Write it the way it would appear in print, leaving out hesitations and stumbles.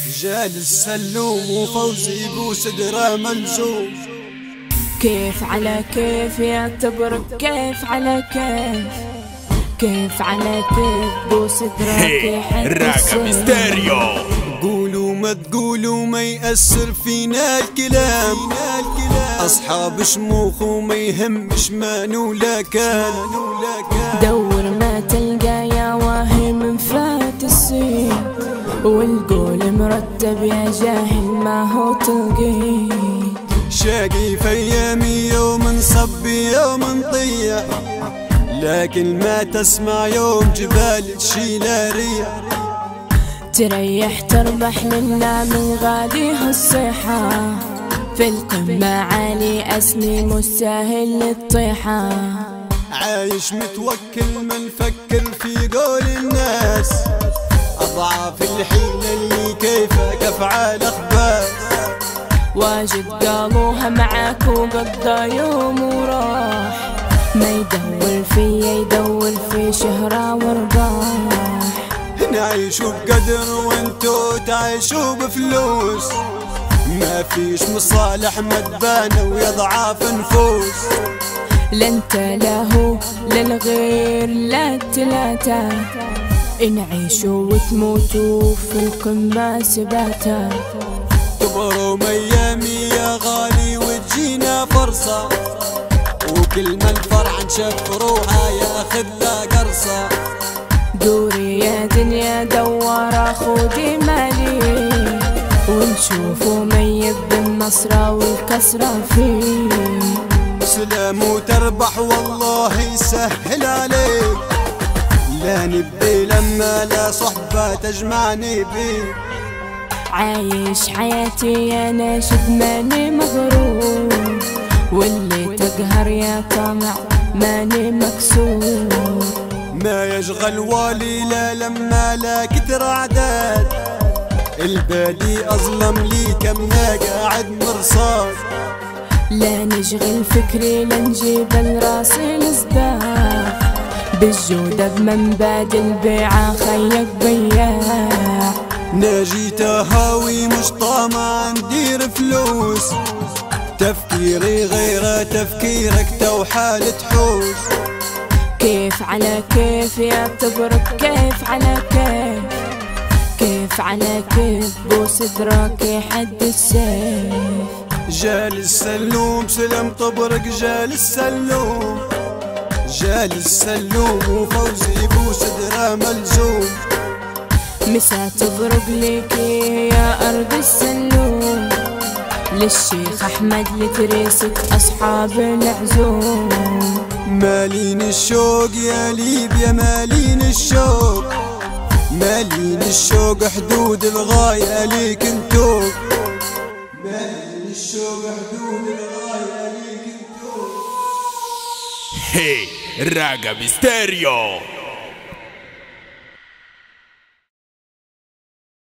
جال السلوم وفوزي بوسدرة ملزوم. كيف على كيف يا تبرك، كيف على كيف، كيف على كيف بوسدرك يحد الراقة ستيريو. قولوا ما تقولوا ما يأثر فينا الكلام، أصحاب شموخ وما يهمش مان ولا كان. دور ما تلقى يا واهم فات السين، والقول مرتب يا جاهل ما هو تلقين. شاقي في ايامي يوم صبي يوم طيح، لكن ما تسمع يوم جبال تشيل ريح. تريح تربح لله من غادي هالصيحة، في القمة عالي أسني مستاهل للطيحة. عايش متوكل ما نفكر في قول الناس، أضعاف الحيلة اللي كيفك أفعال أخباث. واجد قالوها معاك وقضى يوم وراح، ما يدور فيا يدور في شهرة ورباح. نعيشوا بقدر وانتو تعيشوا بفلوس، ما فيش مصالح مدبانة ويضعاف نفوس. لا انت لا هو لا الغير لا التلاتة، نعيشوا وتموتوا في القمة سباتا. تبرم ايامي يا غالي وتجينا فرصة، وكل ما الفرع نشف روحها ياخذ لا قرصة. دوري يا دنيا دوارة خودي مالي، ونشوفوا ميت بالنصرة والكسرة فيه. سلام وتربح والله يسهل عليك، لا نبي لما لا صحبة تجمعني بيك. عايش حياتي يا ناشد ماني مغرور، واللي تقهر يا طمع ماني مكسور. ما يشغل والي لا لما لا كتر عداد، البادي أظلم لي كم قاعد مرصاد. لا نشغل فكري لنجيب الراسي الصداف، بالجودة بمنباد البيعة خيك بياع. ناجي تهاوي مش طامع ندير فلوس، تفكيري غير تفكيرك تو حالة حوس. كيف على كيف يا تبرك، كيف على كيف، كيف على كيف بوسدرك يحد السيف. جال السلوم سلم طبرق جال السلوم، جال السلوم وفوزي بوسدرة ملزوم. مسا تبرق ليكي يا أرض السلوم، للشيخ أحمد لتريسك أصحاب العزوم. مالين الشوق يا ليبيا مالين الشوق، مالين الشوق حدود الغاية ليك انتو. مالين الشوق حدود الغاية ليك انتو. الراقة ستيريو.